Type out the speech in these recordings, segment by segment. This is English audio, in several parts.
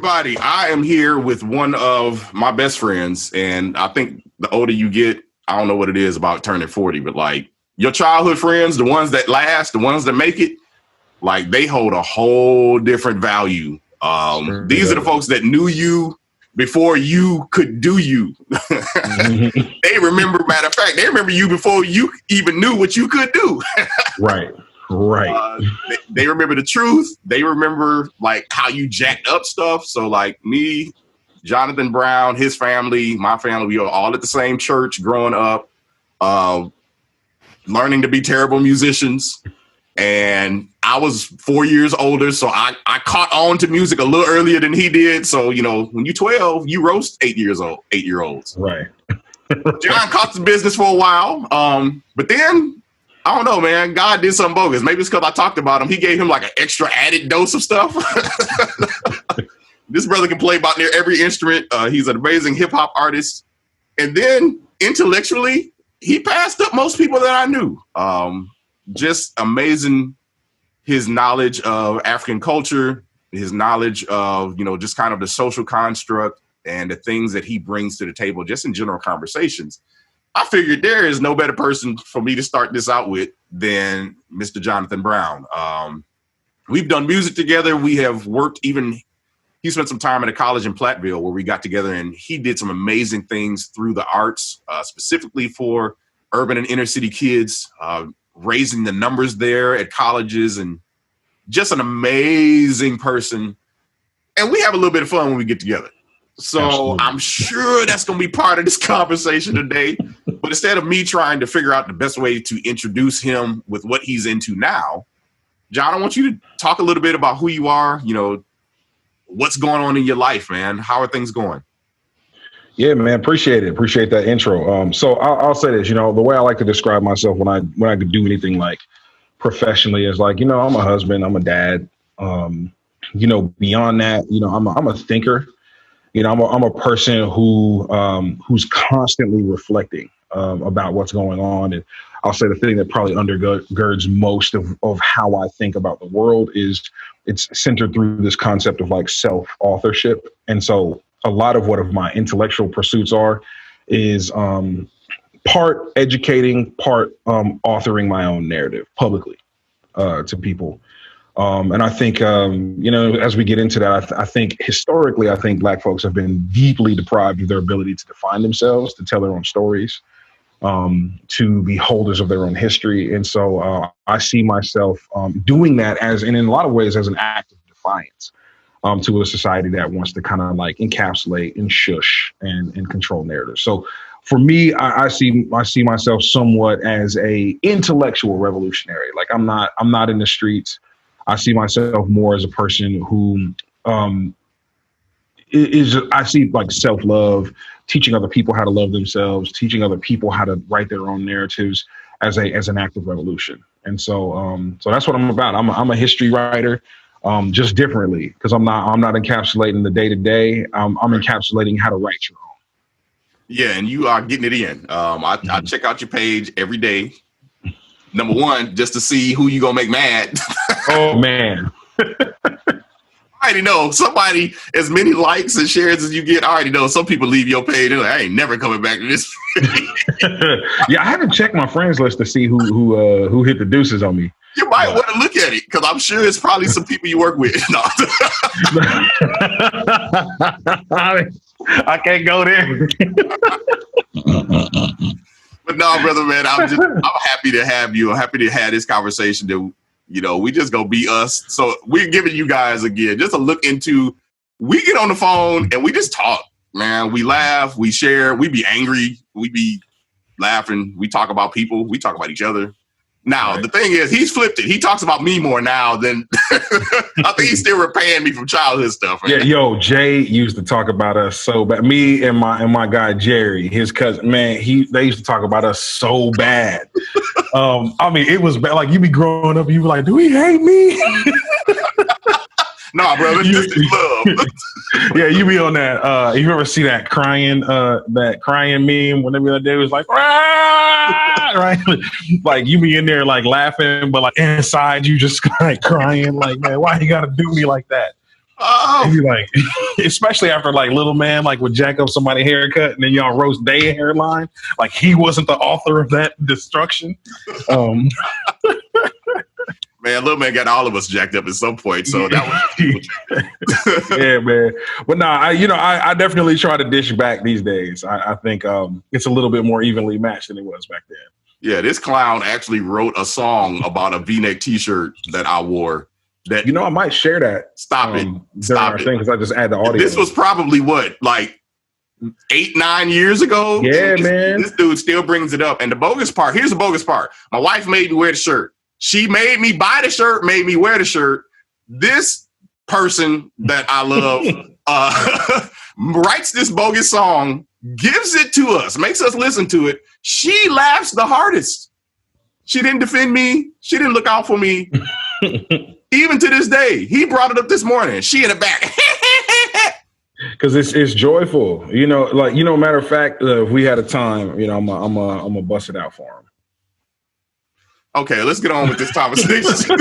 everybody. I am here with one of my best friends, and I think the older you get, I don't know what it is about turning 40, but like your childhood friends, the ones that last, the ones that make it, like they hold a whole different value. These are the folks that knew you before you could do you. They remember, matter of fact, they remember you before you even knew what you could do. Right. They remember the truth. They remember like how you jacked up stuff. So like me, Jonathan Brown, his family, my family, we were all at the same church growing up, learning to be terrible musicians. And I was 4 years older, so I caught on to music a little earlier than he did. So, you know, when you're 12, you roast 8-year-olds. Right. John caught the business for a while. But then, I don't know, man, God did something bogus. Maybe it's because I talked about him. He gave him like an extra added dose of stuff. This brother can play about near every instrument. He's an amazing hip hop artist. And then intellectually, he passed up most people that I knew. Just amazing, his knowledge of African culture, his knowledge of, you know, just kind of the social construct and the things that he brings to the table, just in general conversations. I figured there is no better person for me to start this out with than Mr. Jonathan Brown. We've done music together. We have worked he spent some time at a college in Platteville where we got together, and he did some amazing things through the arts, specifically for urban and inner city kids, raising the numbers there at colleges, and just an amazing person. And we have a little bit of fun when we get together. So absolutely. I'm sure that's going to be part of this conversation today. But instead of me trying to figure out the best way to introduce him with what he's into now, John, I want you to talk a little bit about who you are, you know, what's going on in your life, man. How are things going? Yeah, man. Appreciate it. Appreciate that intro. So I'll say this, you know, the way I like to describe myself when I could do anything like professionally is like, you know, I'm a husband, I'm a dad. You know, beyond that, you know, I'm a thinker. You know, I'm a person who's constantly reflecting about what's going on. And I'll say the thing that probably undergirds most of how I think about the world is it's centered through this concept of like self-authorship. And so a lot of what of my intellectual pursuits is part educating, part authoring my own narrative publicly to people. And I think, you know, as we get into that, I think historically, I think Black folks have been deeply deprived of their ability to define themselves, to tell their own stories, to be holders of their own history. And so I see myself doing that and in a lot of ways as an act of defiance to a society that wants to kind of like encapsulate and shush and control narratives. So for me, I see myself somewhat as a intellectual revolutionary. Like I'm not in the streets. I see myself more as a person who I see like self-love, teaching other people how to love themselves, teaching other people how to write their own narratives as an act of revolution. And so that's what I'm about. I'm a history writer, just differently, because I'm not encapsulating the day to day. I'm encapsulating how to write your own. Yeah, and you are getting it in. I check out your page every day. Number one, just to see who you gonna make mad. Oh man. I already know somebody, as many likes and shares as you get, I already know some people leave your page. They're like, I ain't never coming back to this. Yeah, I haven't checked my friends list to see who hit the deuces on me. You might want to look at it, because I'm sure it's probably some people you work with. No. I can't go there. But no, brother, man, I'm happy to have you. I'm happy to have this conversation that, you know, we just gonna be us. So we're giving you guys again just a look into, we get on the phone and we just talk, man. We laugh, we share, we be angry, we be laughing, we talk about people, we talk about each other. Now, The thing is, he's flipped it. He talks about me more now than I think he's still repaying me from childhood stuff. Right? Yeah, Jay used to talk about us so bad. Me and my guy Jerry, his cousin, man, they used to talk about us so bad. I mean, it was bad. Like you be growing up, and you be like, "Do he hate me?" Nah, brother, this is love. Yeah, you be on that. You ever see that crying meme when every day was like, "Rah!" Right? Like you be in there like laughing, but like inside you just like crying, like, man, why you gotta do me like that? He'd Oh be like, especially after like Little Man, like would jack up somebody's haircut and then y'all roast their hairline. Like he wasn't the author of that destruction. man, Little Man got all of us jacked up at some point. So that was yeah, man. But nah, I definitely try to dish back these days. I think it's a little bit more evenly matched than it was back then. Yeah, this clown actually wrote a song about a V-neck T-shirt that I wore. That I might share that. Stop it. Stop it. Because I just add the audio. This was probably what, like 8-9 years ago. Yeah, man. This dude still brings it up. And the bogus part. Here's the bogus part. My wife made me wear the shirt. She made me buy the shirt. Made me wear the shirt. This person that I love writes this bogus song, gives it to us, makes us listen to it. She laughs the hardest. She didn't defend me. She didn't look out for me. Even to this day, he brought it up this morning. She in the back. Because it's joyful. Matter of fact, if we had a time, I'm gonna bust it out for him. Okay, let's get on with this conversation.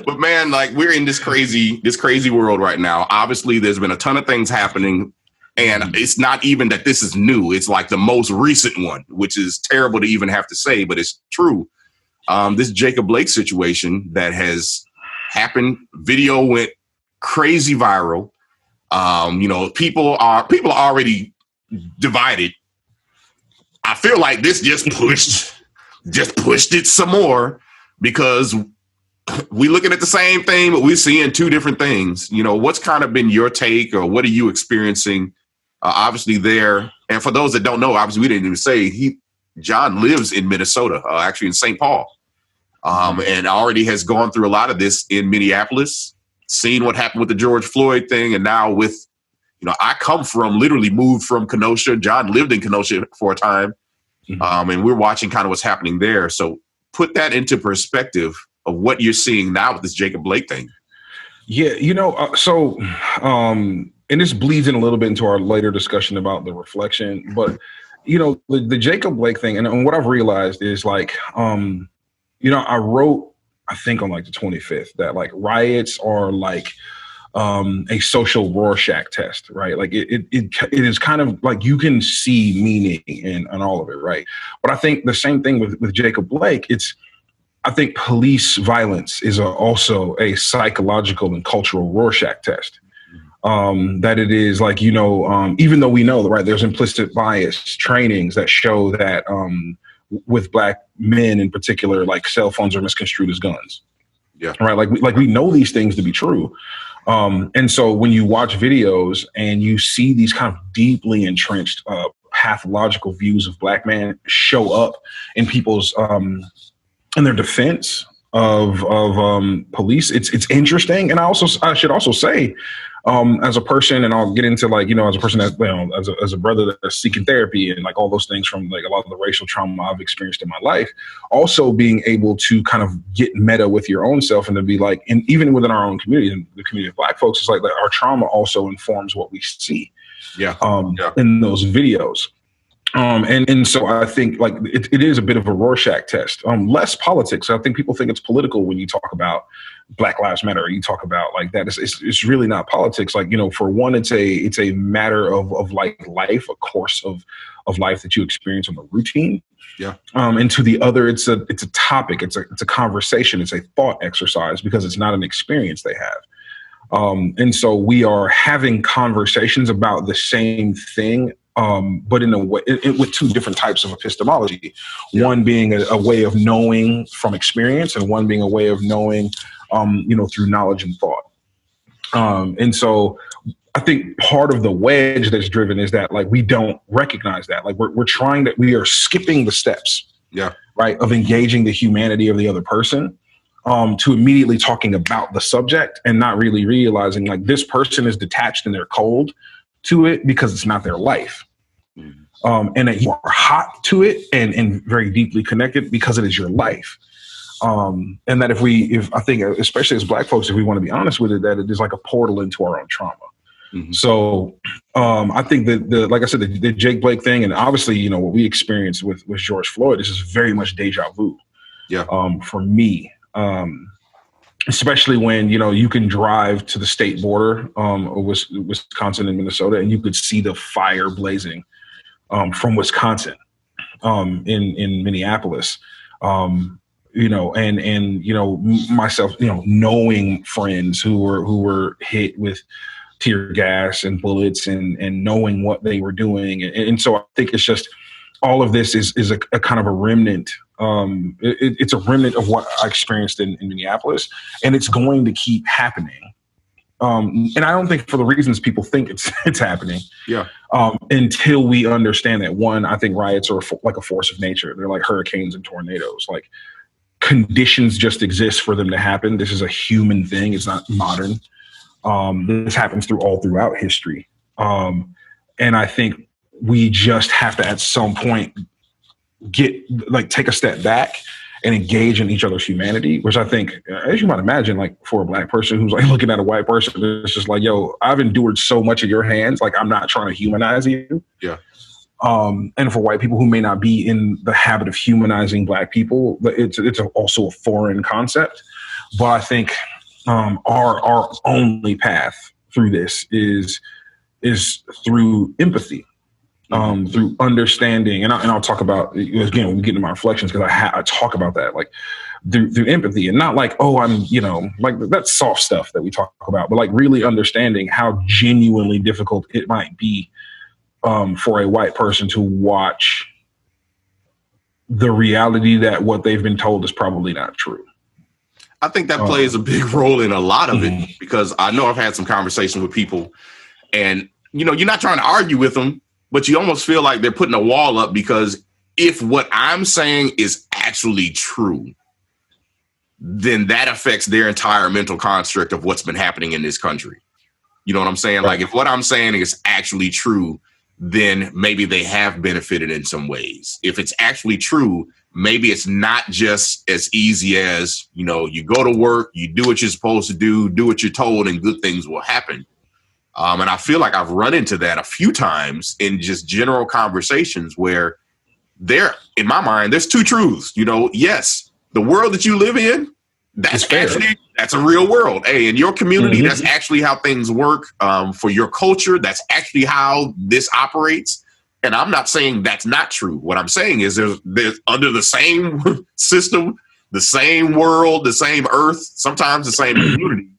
But man, like we're in this crazy world right now. Obviously, there's been a ton of things happening. And it's not even that this is new. It's like the most recent one, which is terrible to even have to say, but it's true. This Jacob Blake situation that has happened, video went crazy viral. People are already divided. I feel like this just pushed it some more because we looking at the same thing, but we're seeing two different things. What's kind of been your take, or what are you experiencing? Obviously there, and for those that don't know, obviously we didn't even say John lives in Minnesota, actually in St. Paul, and already has gone through a lot of this in Minneapolis, seen what happened with the George Floyd thing, and now with, I literally moved from Kenosha. John lived in Kenosha for a time, and we're watching kind of what's happening there. So put that into perspective of what you're seeing now with this Jacob Blake thing. Yeah, and this bleeds in a little bit into our later discussion about the reflection, but the Jacob Blake thing, and what I've realized is like, I wrote, I think on like the 25th, that like riots are like a social Rorschach test, right? Like it is kind of like you can see meaning in all of it, right? But I think the same thing with Jacob Blake. I think police violence is also a psychological and cultural Rorschach test. That it is like, even though we know, right, there's implicit bias trainings that show that with Black men in particular, like cell phones are misconstrued as guns. Yeah. Right. Like we know these things to be true. And so when you watch videos and you see these kind of deeply entrenched pathological views of Black men show up in people's in their defense of police, it's interesting. And I should also say, as a person, and I'll get into like, as a person that, as a brother that's seeking therapy and like all those things from like a lot of the racial trauma I've experienced in my life, also being able to kind of get meta with your own self and to be like, and even within our own community, and the community of Black folks, it's like our trauma also informs what we see in those videos. And so I think like it is a bit of a Rorschach test, less politics. I think people think it's political when you talk about Black Lives Matter, or you talk about like that. It's really not politics. Like, for one, it's a matter of like life, a course of life that you experience on the routine. Yeah. And to the other, it's a topic. It's a conversation. It's a thought exercise because it's not an experience they have. And so we are having conversations about the same thing, but in a way, with two different types of epistemology. Yeah. One being a way of knowing from experience, and one being a way of knowing, through knowledge and thought. And so I think part of the wedge that's driven is that like we don't recognize that. Like we are skipping the steps, right, of engaging the humanity of the other person, to immediately talking about the subject and not really realizing like this person is detached and they're cold to it because it's not their life. And that you are hot to it and very deeply connected because it is your life. And that if I think, especially as Black folks, if we want to be honest with it, that it is like a portal into our own trauma. Mm-hmm. So I think that like I said, the Jake Blake thing, and obviously, what we experienced with George Floyd, this is very much deja vu. Yeah. For me. especially when, you can drive to the state border of Wisconsin and Minnesota, and you could see the fire blazing from Wisconsin in Minneapolis. Myself, knowing friends who were hit with tear gas and bullets and knowing what they were doing. And so I think it's just all of this is a kind of a remnant. It's a remnant of what I experienced in Minneapolis, and it's going to keep happening. And I don't think for the reasons people think it's happening. Yeah. Until we understand that, one, I think riots are like a force of nature. They're like hurricanes and tornadoes. Like, conditions just exist for them to happen. This is a human thing. It's not modern. This happens throughout history. And I think we just have to, at some point, take a step back and engage in each other's humanity, which I think, as you might imagine, like, for a Black person who's like looking at a white person, it's just like, yo, I've endured so much at your hands. Like, I'm not trying to humanize you. Yeah. And for white people who may not be in the habit of humanizing Black people, it's also a foreign concept. But I think our only path through this is through empathy, through understanding. And I'll talk about, again, when we get into my reflections, because I talk about that, like, through empathy, and not like, oh, I'm, like, that's soft stuff that we talk about, but like really understanding how genuinely difficult it might be for a white person to watch the reality that what they've been told is probably not true. I think that plays a big role in a lot of it, because I know I've had some conversations with people, and, you're not trying to argue with them, but you almost feel like they're putting a wall up, because if what I'm saying is actually true, then that affects their entire mental construct of what's been happening in this country. You know what I'm saying? Right. Like, if what I'm saying is actually true, then maybe they have benefited in some ways. If it's actually true, maybe it's not just as easy as, you go to work, you do what you're supposed to do what you're told, and good things will happen. And I feel like I've run into that a few times in just general conversations where in my mind, there's two truths. Yes, the world that you live in, that's a real world. Hey, in your community, that's actually how things work. For your culture, that's actually how this operates. And I'm not saying that's not true. What I'm saying is there's under the same system, the same world, the same earth, sometimes the same community,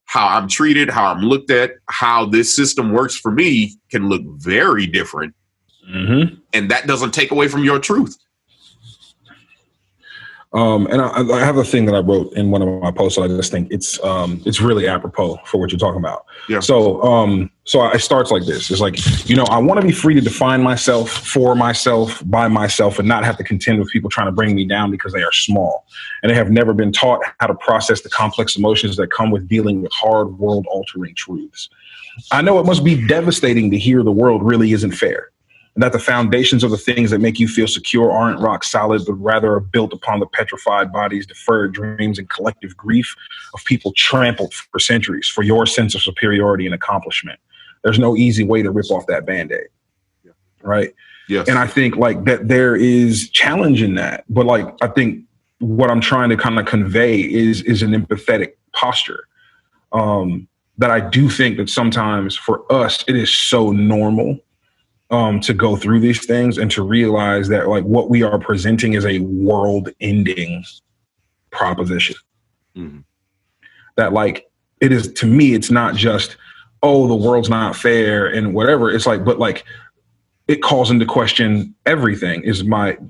how I'm treated, how I'm looked at, how this system works for me can look very different. And that doesn't take away from your truth. And I have a thing that I wrote in one of my posts. I just think it's really apropos for what you're talking about. Yeah. So it starts like this. It's like, I want to be free to define myself, for myself, by myself, and not have to contend with people trying to bring me down because they are small and they have never been taught how to process the complex emotions that come with dealing with hard, world-altering truths. I know it must be devastating to hear the world really isn't fair, and that the foundations of the things that make you feel secure aren't rock solid, but rather are built upon the petrified bodies, deferred dreams, and collective grief of people trampled for centuries for your sense of superiority and accomplishment. There's no easy way to rip off that Band-Aid, right? Yes. And I think like that there is challenge in that, but like I think what I'm trying to kind of convey is an empathetic posture. That I do think that sometimes for us it is so normal to go through these things and to realize that like what we are presenting is a world-ending proposition. That like it is, to me, it's not just, oh, the world's not fair and whatever. It's like, but like it calls into question everything.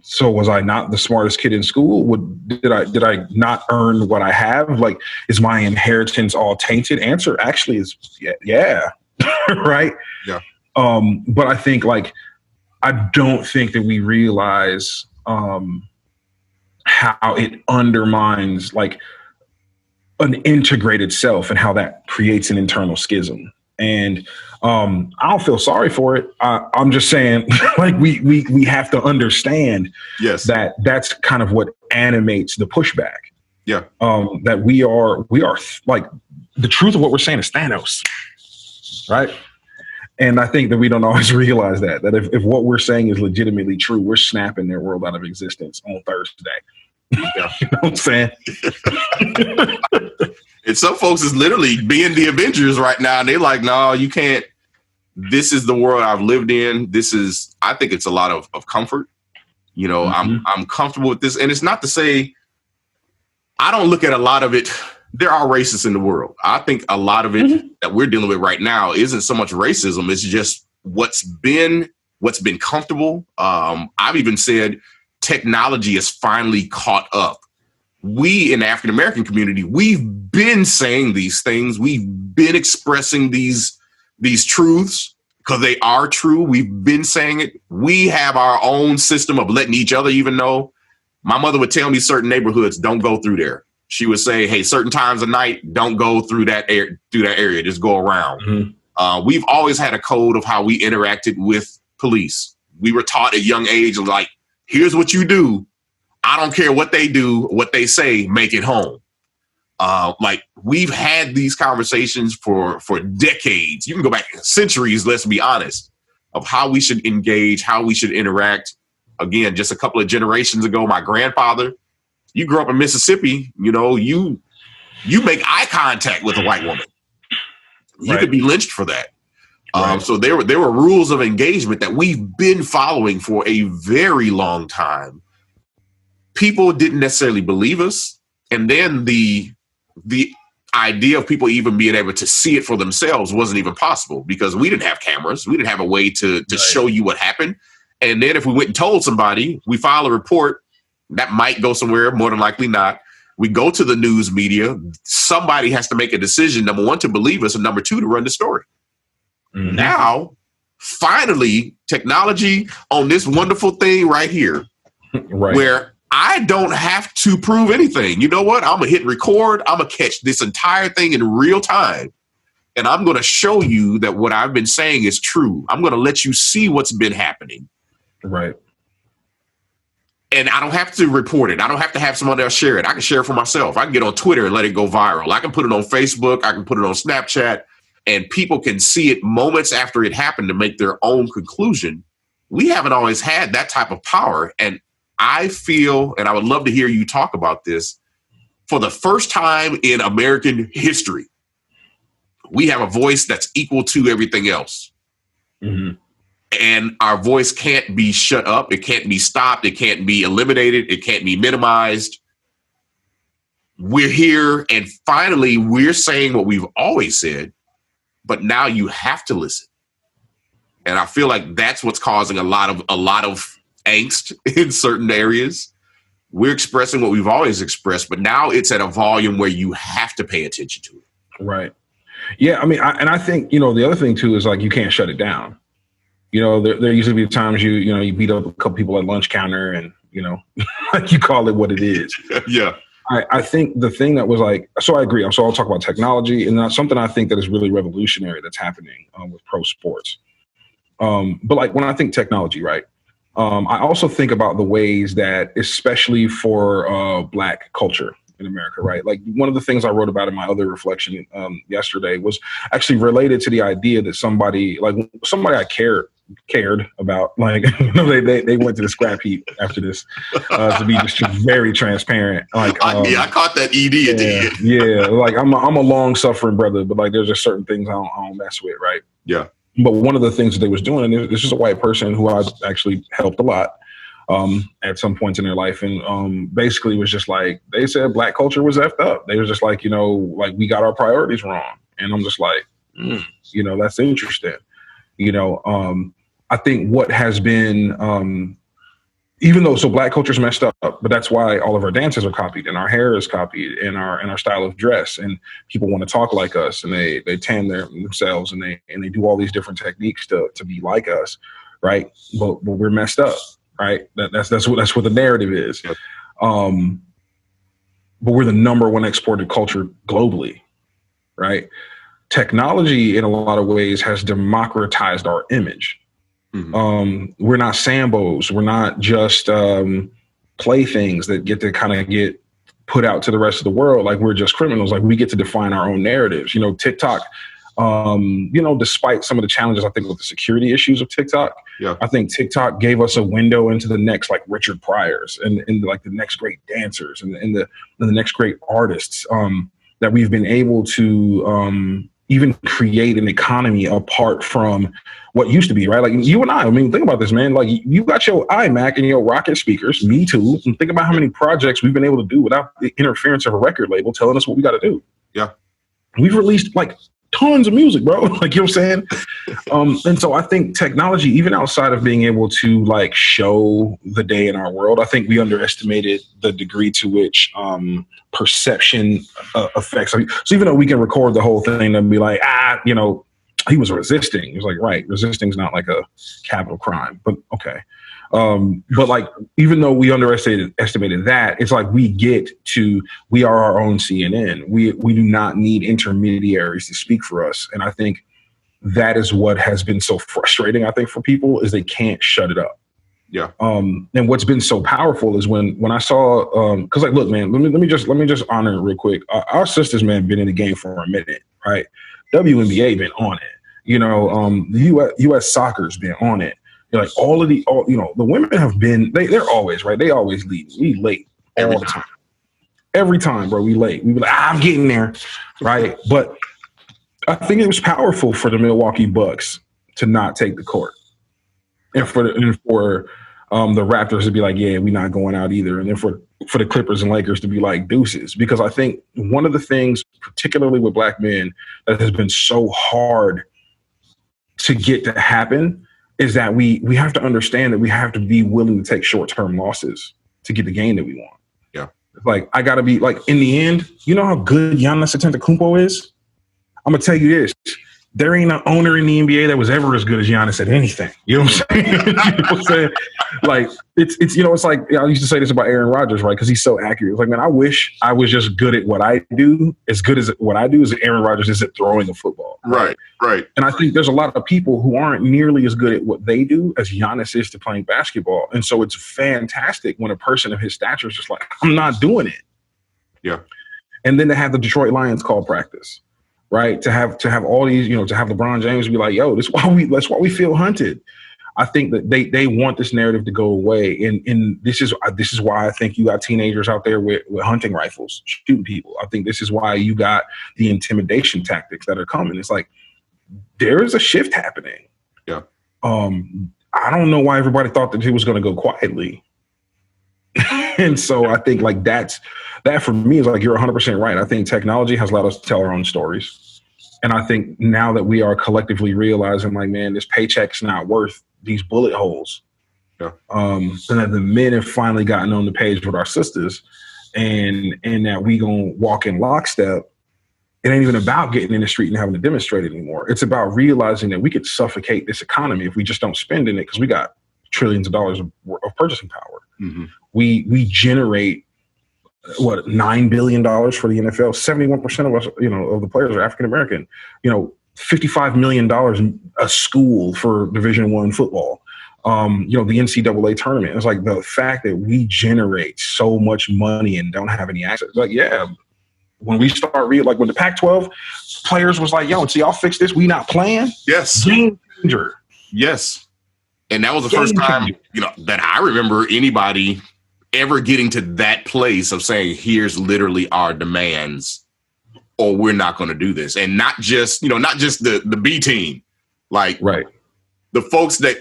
So was I not the smartest kid in school? Did I not earn what I have? Like, is my inheritance all tainted? Answer actually is yeah. Right. Yeah. But I think like, I don't think that we realize how it undermines like an integrated self and how that creates an internal schism. And I don't feel sorry for it. I'm just saying like we have to understand that that's kind of what animates the pushback. Yeah. That we are like the truth of what we're saying is Thanos. Right. And I think that we don't always realize that if what we're saying is legitimately true, we're snapping their world out of existence on Thursday. Yeah. You know what I'm saying? And some folks is literally being the Avengers right now. And they're like, no, you can't. This is the world I've lived in. I think it's a lot of comfort. You know, I'm comfortable with this. And it's not to say I don't look at a lot of it. There are racists in the world. I think a lot of it that we're dealing with right now isn't so much racism. It's just what's been comfortable. I've even said technology has finally caught up. We in the African American community, we've been saying these things. We've been expressing these truths because they are true. We've been saying it. We have our own system of letting each other even know. My mother would tell me certain neighborhoods, don't go through there. She would say, hey, certain times of night, don't go through that area. Just go around. We've always had a code of how we interacted with police. We were taught at a young age, like, here's what you do. I don't care what they do, what they say, make it home. Like, we've had these conversations for decades. You can go back centuries, let's be honest, of how we should engage, how we should interact. Again, just a couple of generations ago, my grandfather, you grew up in Mississippi, you know, you make eye contact with a white woman. You could be lynched for that. So there were rules of engagement that we've been following for a very long time. People didn't necessarily believe us. And then the idea of people even being able to see it for themselves wasn't even possible because we didn't have cameras. We didn't have a way to show you what happened. And then if we went and told somebody, we file a report that might go somewhere, more than likely not. We go to the news media. Somebody has to make a decision, number one, to believe us, and number two, to run the story. Now, finally, technology on this wonderful thing right here, where I don't have to prove anything. You know what? I'm going to hit record. I'm going to catch this entire thing in real time. And I'm going to show you that what I've been saying is true. I'm going to let you see what's been happening. Right. And I don't have to report it. I don't have to have someone else share it. I can share it for myself. I can get on Twitter and let it go viral. I can put it on Facebook. I can put it on Snapchat. And people can see it moments after it happened to make their own conclusion. We haven't always had that type of power. And I feel, and I would love to hear you talk about this, for the first time in American history, we have a voice that's equal to everything else. And our voice can't be shut up. It can't be stopped. It can't be eliminated. It can't be minimized. We're here, and finally, we're saying what we've always said, but now you have to listen. And I feel like that's what's causing a lot of angst in certain areas. We're expressing what we've always expressed, but now it's at a volume where you have to pay attention to it. Right. Yeah. I mean, I think, you know, the other thing too is like, you can't shut it down. You know, there usually be times you beat up a couple people at lunch counter and, you know, like you call it what it is. Yeah. I think the thing that was like, so I agree. So I'll talk about technology, and that's something I think that is really revolutionary that's happening with pro sports. But like when I think technology, right, I also think about the ways that, especially for Black culture in America, right? Like one of the things I wrote about in my other reflection yesterday was actually related to the idea that somebody I cared about, like they went to the scrap heap after this to be just very transparent. Like I caught that ED at the end. Yeah, like I'm a long suffering brother, but like there's just certain things I don't mess with, right? Yeah. But one of the things that they was doing, and this is a white person who I actually helped a lot at some points in their life, and basically was just like, they said Black culture was effed up. They was just like, you know, like we got our priorities wrong, and I'm just like, you know, that's interesting. You know, I think what has been, even though, so Black culture's messed up, but that's why all of our dances are copied and our hair is copied and our style of dress, and people want to talk like us, and they tan themselves and they do all these different techniques to be like us, right? But we're messed up, right? That's what the narrative is. But we're the number one exported culture globally, right? Technology in a lot of ways has democratized our image. We're not Sambos. We're not just playthings that get to kind of get put out to the rest of the world. Like we're just criminals. Like we get to define our own narratives. You know, TikTok Despite some of the challenges, I think with the security issues of TikTok, Yeah. I think TikTok gave us a window into the next like Richard Pryors and like the next great dancers and the next great artists that we've been able to even create an economy apart from what used to be, right? Like you and I mean, think about this, man. Like you got your iMac and your Rocket speakers, me too. And think about how many projects we've been able to do without the interference of a record label telling us what we got to do. Yeah. We've released like tons of music, bro. Like, you know what I'm saying? And so I think technology, even outside of being able to like show the day in our world, I think we underestimated the degree to which perception affects. So even though we can record the whole thing and be like, he was resisting. He was like, right, resisting is not like a capital crime, but okay. But like, even though we underestimated that, it's like we are our own CNN. We do not need intermediaries to speak for us. And I think that is what has been so frustrating, I think, for people is they can't shut it up. Yeah. And what's been so powerful is when I saw, cause like, look, man, let me just honor it real quick. Our sisters, man, been in the game for a minute, right? WNBA been on it. The U.S. soccer's been on it. Like the women have been, they're always right. They always lead. We late all the time. Every time, bro, we late. We be like, I'm getting there, right? But I think it was powerful for the Milwaukee Bucks to not take the court, and for the Raptors to be like, yeah, we're not going out either, and then for the Clippers and Lakers to be like deuces, because I think one of the things, particularly with black men, that has been so hard to get to happen is that we have to understand that we have to be willing to take short-term losses to get the gain that we want. Yeah. Like, I got to be like, in the end, you know how good Giannis Antetokounmpo is? I'm going to tell you this. There ain't an owner in the NBA that was ever as good as Giannis at anything. You know what I'm saying? You know what I'm saying? Like, it's like, I used to say this about Aaron Rodgers, right? Because he's so accurate. It's like, man, I wish I was just good at what I do, as good as what I do as Aaron Rodgers is at throwing a football. Right. And I think there's a lot of people who aren't nearly as good at what they do as Giannis is to playing basketball. And so it's fantastic when a person of his stature is just like, I'm not doing it. Yeah. And then to have the Detroit Lions call practice. Right. To have all these, to have LeBron James be like, yo, that's why we feel hunted. I think that they want this narrative to go away. And this is why I think you got teenagers out there with hunting rifles shooting people. I think this is why you got the intimidation tactics that are coming. It's like there is a shift happening. Yeah. I don't know why everybody thought that it was going to go quietly. And so I think like that for me is like, you're 100% right. I think technology has allowed us to tell our own stories. And I think now that we are collectively realizing like, man, this paycheck's not worth these bullet holes. Yeah. And that the men have finally gotten on the page with our sisters and that we gonna walk in lockstep. It ain't even about getting in the street and having to demonstrate it anymore. It's about realizing that we could suffocate this economy if we just don't spend in it, because we got trillions of dollars of purchasing power. Mm-hmm. We generate $9 billion for the NFL. 71% of us, of the players are African American. $55 million a school for Division I football. The NCAA tournament. It's like the fact that we generate so much money and don't have any access. Like, yeah, when we start like when the Pac-12 players was like, yo, see, I'll fix this. We not playing. Yes. Game changer. Yes. And that was the first time, that I remember anybody ever getting to that place of saying, here's literally our demands, or we're not going to do this. And not just the B team, like right. The folks that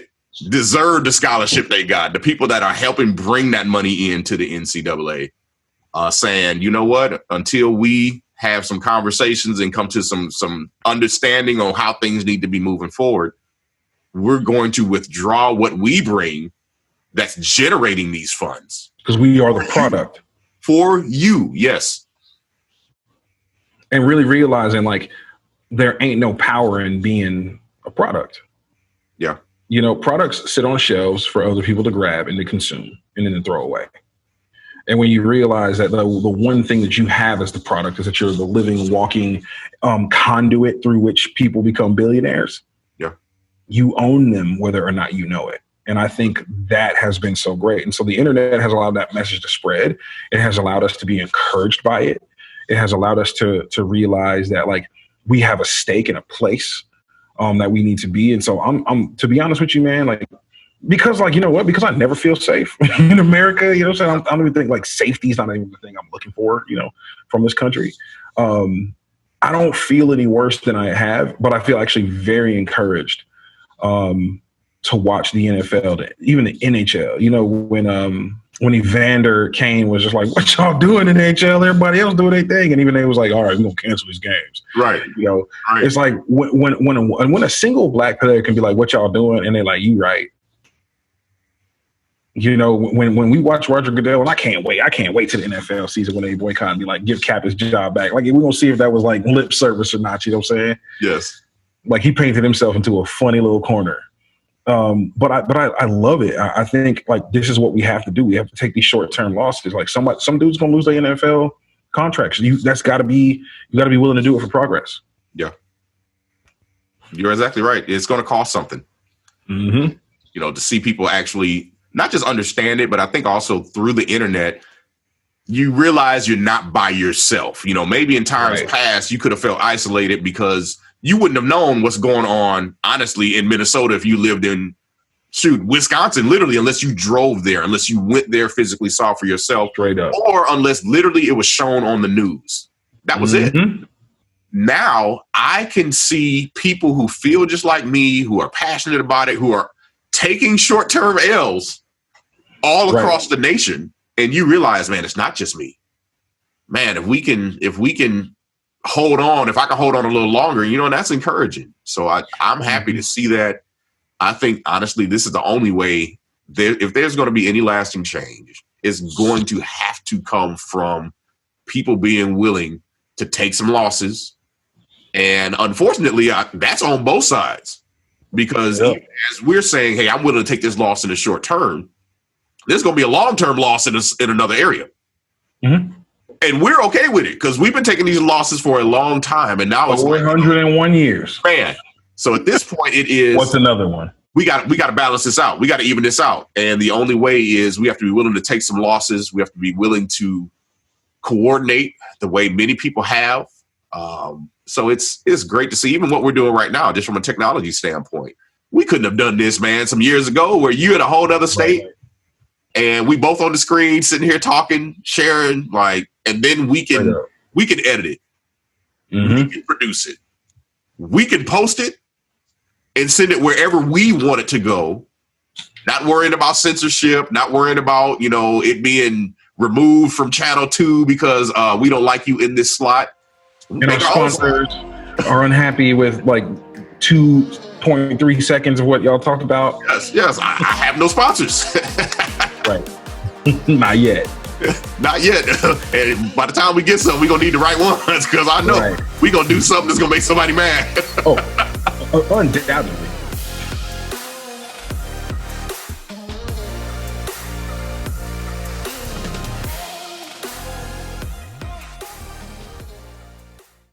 deserve the scholarship they got, the people that are helping bring that money into the NCAA, saying, you know what, until we have some conversations and come to some understanding on how things need to be moving forward, we're going to withdraw what we bring that's generating these funds. Because we are the product. For you, yes. And really realizing, like, there ain't no power in being a product. Yeah. Products sit on shelves for other people to grab and to consume and then to throw away. And when you realize that the one thing that you have as the product is that you're the living, walking conduit through which people become billionaires. Yeah. You own them whether or not you know it. And I think that has been so great. And so the internet has allowed that message to spread. It has allowed us to be encouraged by it. It has allowed us to realize that, like, we have a stake and a place that we need to be. And so I'm to be honest with you, man, like, because like, you know what, because I never feel safe in America, you know what I'm saying? I don't even think like safety is not even the thing I'm looking for, you know, from this country. I don't feel any worse than I have, but I feel actually very encouraged to watch the NFL, even the NHL. You know, when Evander Kane was just like, "What y'all doing in the NHL? Everybody else doing their thing," and even they was like, "All right, we're gonna cancel these games." Right. You know, right. It's like when a single black player can be like, "What y'all doing?" and they're like, "You right." You know, when we watch Roger Goodell, and I can't wait till the NFL season when they boycott and be like, give Cap his job back. Like, we're gonna see if that was like lip service or not. You know what I'm saying? Yes. Like, he painted himself into a funny little corner. But I love it. I think like this is what we have to do. We have to take these short-term losses. Like some dude's gonna lose their NFL contracts. You gotta be willing to do it for progress. Yeah. You're exactly right. It's gonna cost something. Mm-hmm. You know, to see people actually not just understand it, but I think also through the internet, you realize you're not by yourself. You know, maybe in times past, you could have felt isolated because you wouldn't have known what's going on, honestly, in Minnesota if you lived in, Wisconsin, literally, unless you drove there, unless you went there physically, saw for yourself, straight up, or unless literally it was shown on the news. That was it. Now I can see people who feel just like me, who are passionate about it, who are taking short-term L's all across the nation. And you realize, man, it's not just me. Man, if we can hold on, if I can hold on a little longer, you know, that's encouraging. So I'm happy to see that. I think, honestly, this is the only way if there's going to be any lasting change, it's going to have to come from people being willing to take some losses. And unfortunately, that's on both sides. Because as we're saying, hey, I'm willing to take this loss in the short term, there's going to be a long-term loss in another area. Mm-hmm. And we're okay with it because we've been taking these losses for a long time. And now it's 101 years. Man. So at this point, it is. What's another one? We got to balance this out. We got to even this out. And the only way is we have to be willing to take some losses. We have to be willing to coordinate the way many people have. So it's great to see even what we're doing right now, just from a technology standpoint. We couldn't have done this, man, some years ago where you're in a whole other state and we both on the screen sitting here talking, sharing, like, and then we can edit it. Mm-hmm. We can produce it. We can post it and send it wherever we want it to go. Not worrying about censorship, not worrying about, you know, it being removed from channel 2 because we don't like you in this slot. And our sponsors are unhappy with like 2.3 seconds of what y'all talked about. Yes. I have no sponsors. Right. Not yet. Not yet. And by the time we get some, we're going to need the right ones because I know we're going to do something that's going to make somebody mad. Undoubtedly.